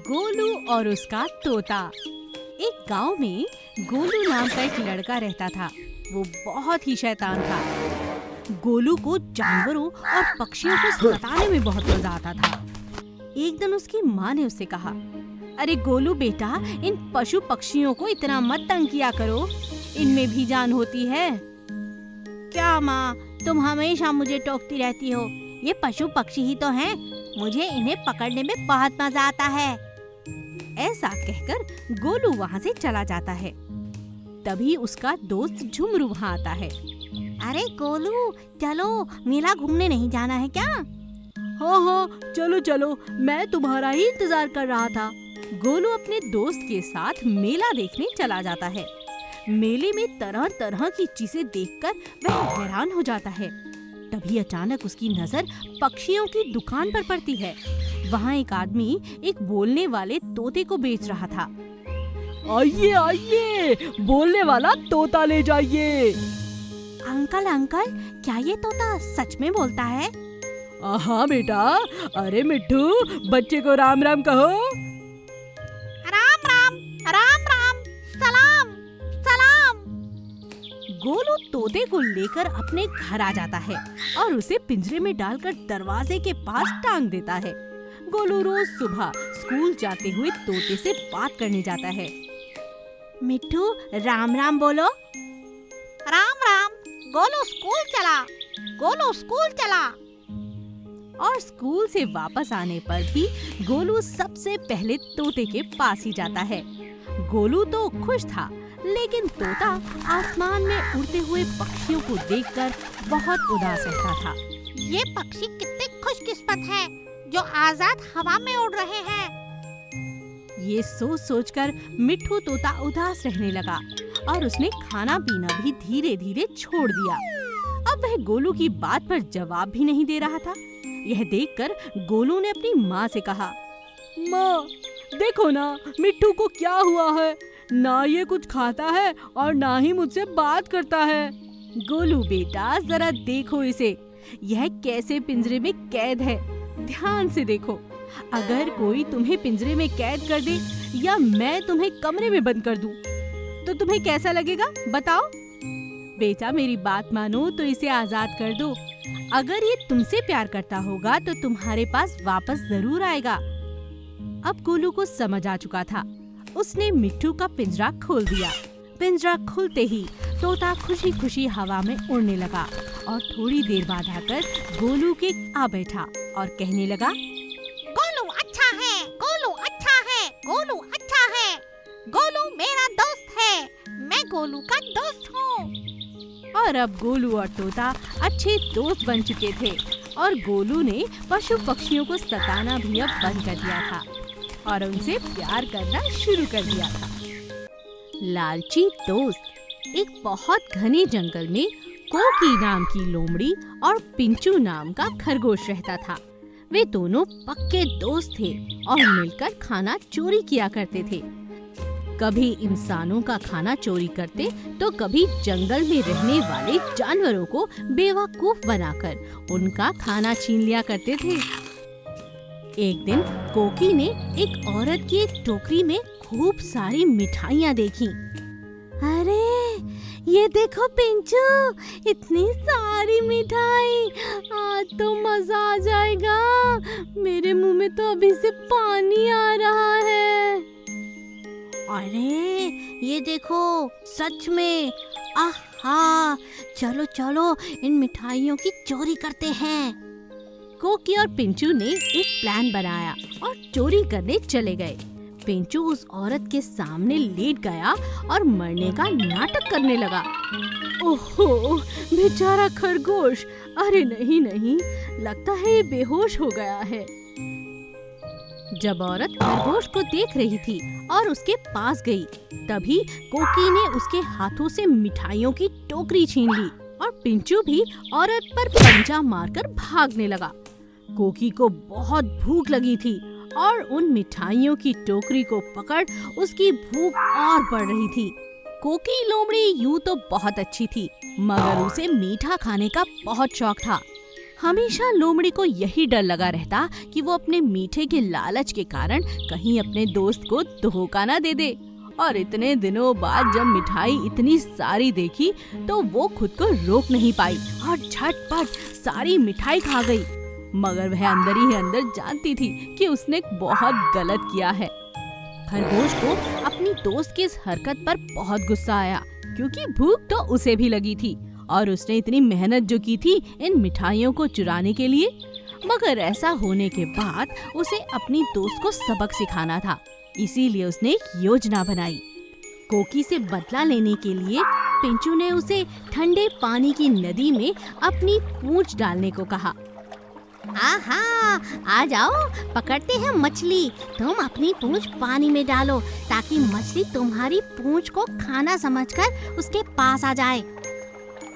गोलू और उसका तोता। एक गांव में गोलू नाम का एक लड़का रहता था। वो बहुत ही शैतान था। गोलू को जानवरों और पक्षियों को सताने में बहुत मजा आता था। एक दिन उसकी माँ ने उससे कहा, अरे गोलू बेटा, इन पशु पक्षियों को इतना मत तंग किया करो, इनमें भी जान होती है। क्या माँ, तुम हमेशा मुझे टोकती रहती हो। ये पशु पक्षी ही तो हैं, मुझे इन्हें पकड़ने में बहुत मजा आता है। ऐसा कहकर गोलू वहाँ से चला जाता है। तभी उसका दोस्त झुमरू वहाँ आता है। अरे गोलू, चलो मेला घूमने नहीं जाना है क्या? हाँ हाँ, चलो चलो, मैं तुम्हारा ही इंतजार कर रहा था। गोलू अपने दोस्त के साथ मेला देखने चला जाता है। मेले में तरह तरह की चीजें देखकर वह हैरान हो जाता है। तभी अचानक उसकी नजर पक्षियों की दुकान पर पड़ती है। वहाँ एक आदमी एक बोलने वाले तोते को बेच रहा था। आइए आइए, बोलने वाला तोता ले जाइए। अंकल अंकल, क्या ये तोता सच में बोलता है? हाँ बेटा, अरे मिट्ठू, बच्चे को राम राम कहो। राम राम राम राम, सलाम सलाम। गोलू तोते को लेकर अपने घर आ जाता है और उसे पिंजरे में डालकर दरवाजे के पास टांग देता है। गोलू रोज सुबह स्कूल जाते हुए तोते से बात करने जाता है। मिट्ठू, राम राम बोलो। राम राम। गोलू स्कूल चला, गोलू स्कूल चला। और स्कूल से वापस आने पर भी गोलू सबसे पहले तोते के पास ही जाता है। गोलू तो खुश था, लेकिन तोता आसमान में उड़ते हुए पक्षियों को देखकर बहुत उदास रहता था। ये पक्षी कितने खुशकिस्मत हैं, जो आजाद हवा में उड़ रहे हैं। ये सोच सोचकर मिट्ठू तोता उदास रहने लगा और उसने खाना पीना भी धीरे धीरे छोड़ दिया। अब वह गोलू की बात पर जवाब भी नहीं दे रहा था। यह देखकर गोलू ने अपनी माँ से कहा, माँ, देखो ना, मिट्ठू को क्या हुआ है। ना ये कुछ खाता है और ना ही मुझसे बात करता है। गोलू बेटा, जरा देखो इसे, यह कैसे पिंजरे में कैद है। ध्यान से देखो। अगर कोई तुम्हें पिंजरे में कैद कर दे या मैं तुम्हें कमरे में बंद कर दूं, तो तुम्हें कैसा लगेगा, बताओ? बेटा, मेरी बात मानो तो इसे आजाद कर दो। अगर ये तुमसे प्यार करता होगा तो तुम्हारे पास वापस जरूर आएगा। अब गोलू को समझ आ चुका था। उसने मिट्ठू का पिंजरा खोल दिया। पिंजरा खुलते ही तोता खुशी खुशी हवा में उड़ने लगा और थोड़ी देर बाद आकर गोलू के आ बैठा और कहने लगा, गोलू अच्छा है, गोलू अच्छा है, गोलू अच्छा है। गोलू मेरा दोस्त है, मैं गोलू का दोस्त हूँ। और अब गोलू और तोता अच्छे दोस्त बन चुके थे और गोलू ने पशु पक्षियों को सताना भी अब बंद कर दिया था और उनसे प्यार करना शुरू कर दिया था। लालची दोस्त। एक बहुत घने जंगल में कोकी नाम की लोमड़ी और पिंचू नाम का खरगोश रहता था। वे दोनों पक्के दोस्त थे और मिलकर खाना चोरी किया करते थे। कभी इंसानों का खाना चोरी करते तो कभी जंगल में रहने वाले जानवरों को बेवकूफ बनाकर उनका खाना छीन लिया करते थे। एक दिन कोकी ने एक औरत की एक टोकरी में खूब सारी मिठाइयाँ देखी। अरे ये देखो पिंचू, इतनी सारी मिठाई, आज तो मजा आ जाएगा। मेरे मुंह में तो अभी से पानी आ रहा है। अरे ये देखो, सच में, आहा, चलो चलो इन मिठाइयों की चोरी करते हैं। कोकी और पिंचू ने एक प्लान बनाया और चोरी करने चले गए। पिंचू उस औरत के सामने लेट गया और मरने का नाटक करने लगा। ओहो, बेचारा खरगोश। अरे नहीं नहीं, लगता है ये बेहोश हो गया है। जब औरत खरगोश को देख रही थी और उसके पास गई, तभी कोकी ने उसके हाथों से मिठाइयों की टोकरी छीन ली और पिंचू भी औरत पर पंजा मारकर भागने लगा। कोकी को बहुत भूख लगी थी और उन मिठाइयों की टोकरी को पकड़ उसकी भूख और बढ़ रही थी। कोकी लोमड़ी यूं तो बहुत अच्छी थी, मगर उसे मीठा खाने का बहुत शौक था। हमेशा लोमड़ी को यही डर लगा रहता कि वो अपने मीठे के लालच के कारण कहीं अपने दोस्त को धोखा ना दे दे। और इतने दिनों बाद जब मिठाई इतनी सारी देखी तो वो खुद को रोक नहीं पाई और झटपट सारी मिठाई खा गई। मगर वह अंदर ही अंदर जानती थी कि उसने बहुत गलत किया है। खरगोश को अपनी दोस्त की इस हरकत पर बहुत गुस्सा आया, क्योंकि भूख तो उसे भी लगी थी और उसने इतनी मेहनत जो की थी इन मिठाइयों को चुराने के लिए। मगर ऐसा होने के बाद उसे अपनी दोस्त को सबक सिखाना था, इसीलिए उसने एक योजना बनाई। कोकी से बदला लेने के लिए पिंचू ने उसे ठंडे पानी की नदी में अपनी पूंछ डालने को कहा। आहा, आ जाओ, पकड़ते हैं मछली। तुम अपनी पूंछ पानी में डालो ताकि मछली तुम्हारी पूंछ को खाना समझकर उसके पास आ जाए।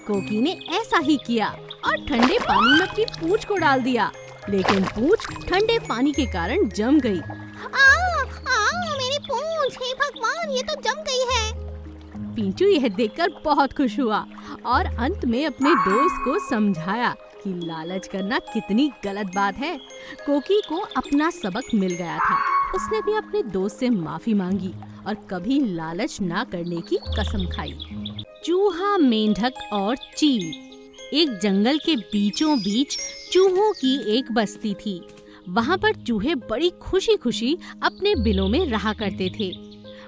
कोकी ने ऐसा ही किया और ठंडे पानी में अपनी पूंछ को डाल दिया, लेकिन पूंछ ठंडे पानी के कारण जम गई। मेरी पूंछ, हे भगवान, ये तो जम गई है। पिंचू यह देखकर बहुत खुश हुआ और अंत में अपने दोस्त को समझाया कि लालच करना कितनी गलत बात है। कोकी को अपना सबक मिल गया था। उसने भी अपने दोस्त से माफी मांगी और कभी लालच ना करने की कसम खाई। चूहा, मेंढक और चील। एक जंगल के बीचों बीच चूहों की एक बस्ती थी। वहाँ पर चूहे बड़ी खुशी खुशी अपने बिलों में रहा करते थे।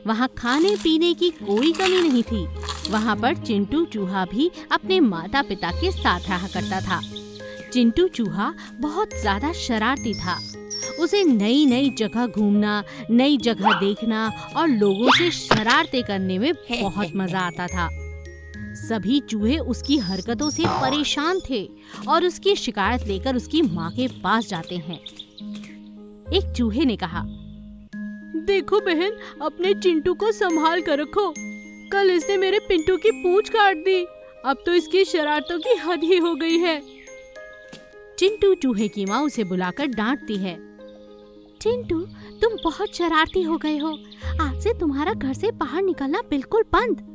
वहाँ खाने पीने की कोई कमी नहीं थी। वहाँ पर चिंटू चूहा भी अपने माता पिता के साथ रहा करता था। चिंटू चूहा बहुत ज्यादा शरारती था। उसे नई नई जगह घूमना, नई जगह देखना और लोगों से शरारतें करने में बहुत मजा आता था। सभी चूहे उसकी हरकतों से परेशान थे और उसकी शिकायत लेकर उसकी माँ के पास जाते हैं। एक चूहे ने कहा, देखो बहन, अपने चिंटू को संभाल कर रखो। कल इसने मेरे पिंटू की पूंछ काट दी। अब तो इसकी शरारतों की हद ही हो गई है। चिंटू चूहे की माँ उसे बुलाकर डांटती है। चिंटू, तुम बहुत शरारती हो गए हो। आज से तुम्हारा घर से बाहर निकलना बिल्कुल बंद।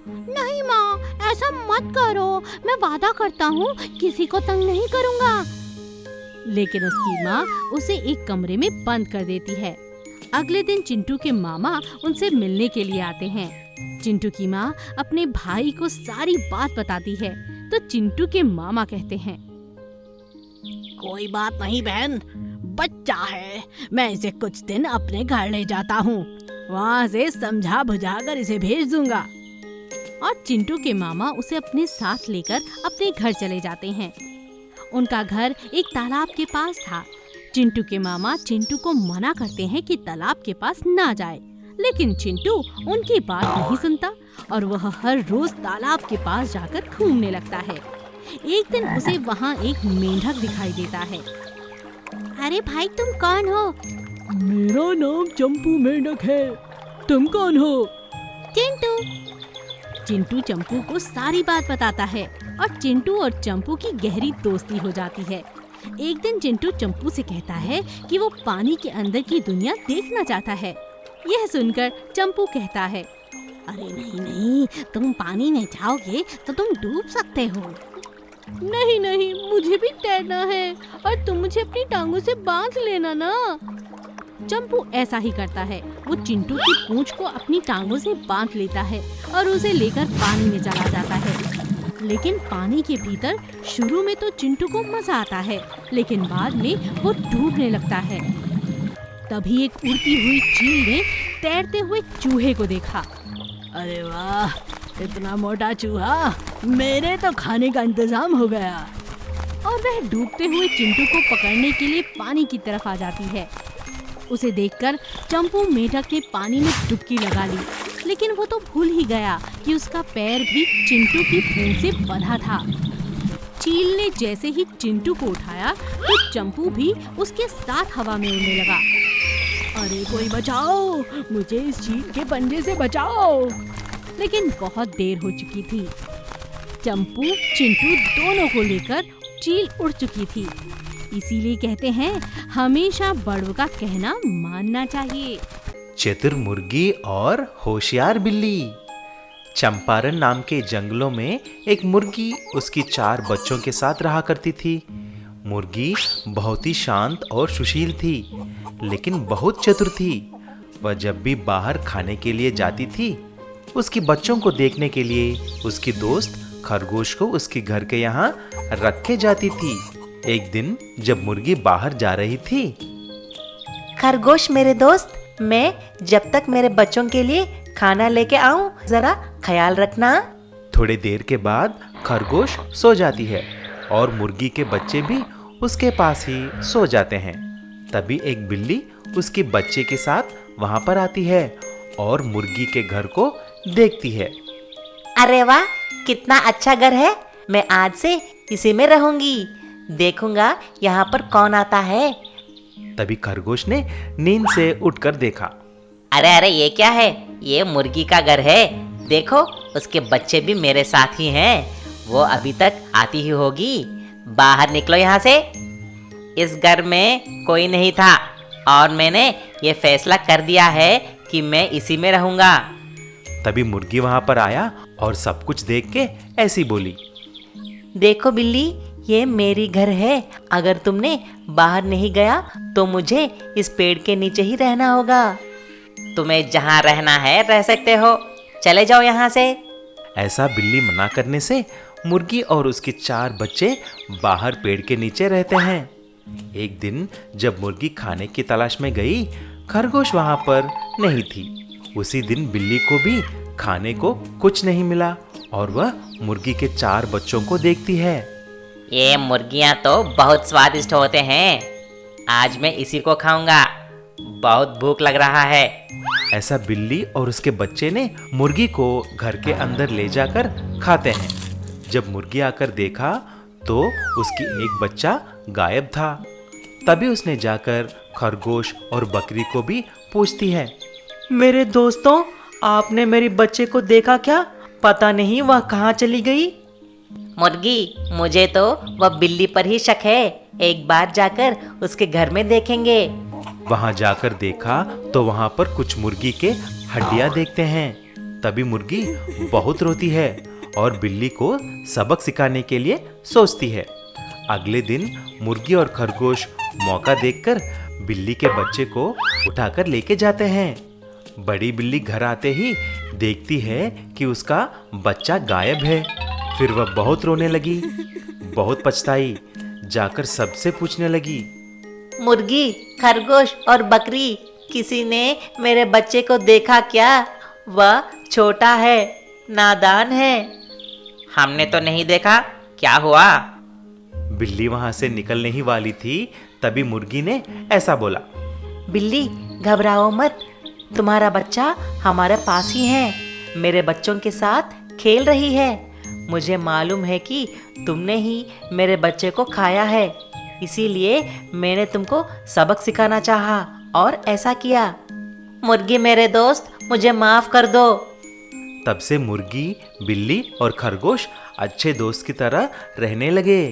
नहीं माँ, ऐसा मत करो। मैं वादा करता हूँ किसी को तंग नहीं करूँगा। लेकिन उसकी माँ उसे एक कमरे में बंद कर देती है। अगले दिन चिंटू के मामा उनसे मिलने के लिए आते हैं। चिंटू की माँ अपने भाई को सारी बात बताती है तो चिंटू के मामा कहते हैं, कोई बात नहीं बहन, बच्चा है, मैं इसे कुछ दिन अपने घर ले जाता हूँ। वहाँ से समझा बुझा कर इसे भेज दूंगा। और चिंटू के मामा उसे अपने साथ लेकर अपने घर चले जाते हैं। उनका घर एक तालाब के पास था। चिंटू के मामा चिंटू को मना करते हैं कि तालाब के पास ना जाए, लेकिन चिंटू उनकी बात नहीं सुनता और वह हर रोज तालाब के पास जाकर घूमने लगता है। एक दिन उसे वहाँ एक मेंढक दिखाई देता है। अरे भाई, तुम कौन हो? मेरा नाम चंपू मेंढक है। तुम कौन हो? चिंटू। चिंटू चंपू को सारी बात बताता है और चिंटू और चंपू की गहरी दोस्ती हो जाती है। एक दिन चिंटू चंपू से कहता है कि वो पानी के अंदर की दुनिया देखना चाहता है। यह सुनकर चंपू कहता है, अरे नहीं नहीं, तुम पानी में जाओगे तो तुम डूब सकते हो। नहीं नहीं, मुझे भी तैरना है और तुम मुझे अपनी टांगों से बांध लेना ना। चंपू ऐसा ही करता है। वो चिंटू की पूंछ को अपनी टांगों से बांध लेता है और उसे लेकर पानी में चला जाता है। लेकिन पानी के भीतर शुरू में तो चिंटू को मजा आता है, लेकिन बाद में वो डूबने लगता है। तभी एक उड़ती हुई चील ने तैरते हुए चूहे को देखा। अरे वाह, इतना मोटा चूहा, मेरे तो खाने का इंतजाम हो गया। और वह डूबते हुए चिंटू को पकड़ने के लिए पानी की तरफ आ जाती है। उसे देखकर चंपू मेंढक ने पानी में डुबकी लगा ली, लेकिन वो तो भूल ही गया कि उसका पैर भी चिंटू की पूंछ से बंधा था। चील ने जैसे ही चिंटू को उठाया तो चंपू भी उसके साथ हवा में उड़ने लगा। अरे कोई बचाओ, मुझे इस चील के पंजे से बचाओ। लेकिन बहुत देर हो चुकी थी। चंपू चिंटू दोनों को लेकर चील उड़ चुकी थी। इसीलिए कहते हैं, हमेशा बड़ों का कहना मानना चाहिए। चतुर मुर्गी और होशियार बिल्ली। चंपारण नाम के जंगलों में एक मुर्गी उसकी 4 बच्चों के साथ रहा करती थी। मुर्गी बहुत ही शांत और सुशील थी, लेकिन बहुत चतुर थी। वह जब भी बाहर खाने के लिए जाती थी, उसकी बच्चों को देखने के लिए उसकी दोस्त खरगोश को उसके घर के यहाँ रख के जाती थी। एक दिन जब मुर्गी बाहर जा रही थी, खरगोश मेरे दोस्त, मैं जब तक मेरे बच्चों के लिए खाना लेके आऊं, जरा ख्याल रखना। थोड़ी देर के बाद खरगोश सो जाती है और मुर्गी के बच्चे भी उसके पास ही सो जाते हैं। तभी एक बिल्ली उसके बच्चे के साथ वहां पर आती है और मुर्गी के घर को देखती है। अरे वाह, कितना अच्छा घर है, मैं आज से इसी में रहूंगी। देखूंगा यहाँ पर कौन आता है। तभी खरगोश ने नींद से उठकर देखा। अरे अरे, ये क्या है? ये मुर्गी का घर है। देखो, उसके बच्चे भी मेरे साथ ही हैं। वो अभी तक आती ही होगी। बाहर निकलो यहाँ से। इस घर में कोई नहीं था और मैंने ये फैसला कर दिया है कि मैं इसी में रहूंगा। तभी मुर्गी वहां पर आया और सब कुछ देख के ऐसी बोली। देखो बिल्ली, ये मेरी घर है। अगर तुमने बाहर नहीं गया तो मुझे इस पेड़ के नीचे ही रहना होगा। तुम्हें जहाँ रहना है रह सकते हो, चले जाओ यहाँ से। ऐसा बिल्ली मना करने से मुर्गी और उसके 4 बच्चे बाहर पेड़ के नीचे रहते हैं। एक दिन जब मुर्गी खाने की तलाश में गई, खरगोश वहां पर नहीं थी। उसी दिन बिल्ली को भी खाने को कुछ नहीं मिला और वह मुर्गी के 4 बच्चों को देखती है। ये मुर्गियाँ तो बहुत स्वादिष्ट होते हैं। आज मैं इसी को खाऊंगा। बहुत भूख लग रहा है। ऐसा बिल्ली और उसके बच्चे ने मुर्गी को घर के अंदर ले जाकर खाते हैं। जब मुर्गी आकर देखा तो उसकी एक बच्चा गायब था। तभी उसने जाकर खरगोश और बकरी को भी पूछती है। मेरे दोस्तों, आपने मेरी बच्चे को देखा क्या? पता नहीं वह कहाँ चली गई। मुर्गी, मुझे तो वह बिल्ली पर ही शक है। एक बार जाकर उसके घर में देखेंगे। वहां जाकर देखा तो वहां पर कुछ मुर्गी के हड्डियां देखते हैं। तभी मुर्गी बहुत रोती है और बिल्ली को सबक सिखाने के लिए सोचती है। अगले दिन मुर्गी और खरगोश मौका देखकर बिल्ली के बच्चे को उठाकर लेके जाते हैं। बड़ी बिल्ली घर आते ही देखती है कि उसका बच्चा गायब है। फिर वह बहुत रोने लगी, बहुत पछताई, जाकर सबसे पूछने लगी। मुर्गी, खरगोश और बकरी, किसी ने मेरे बच्चे को देखा क्या? वह छोटा है, नादान है। हमने तो नहीं देखा, क्या हुआ? बिल्ली वहां से निकलने ही वाली थी, तभी मुर्गी ने ऐसा बोला। बिल्ली, घबराओ मत, तुम्हारा बच्चा हमारे पास ही है। मेरे बच्चों के साथ खेल रही है। मुझे मालूम है कि तुमने ही मेरे बच्चे को खाया है, इसीलिए मैंने तुमको सबक सिखाना चाहा और ऐसा किया। मुर्गी मेरे दोस्त, मुझे माफ कर दो। तब से मुर्गी, बिल्ली और खरगोश अच्छे दोस्त की तरह रहने लगे।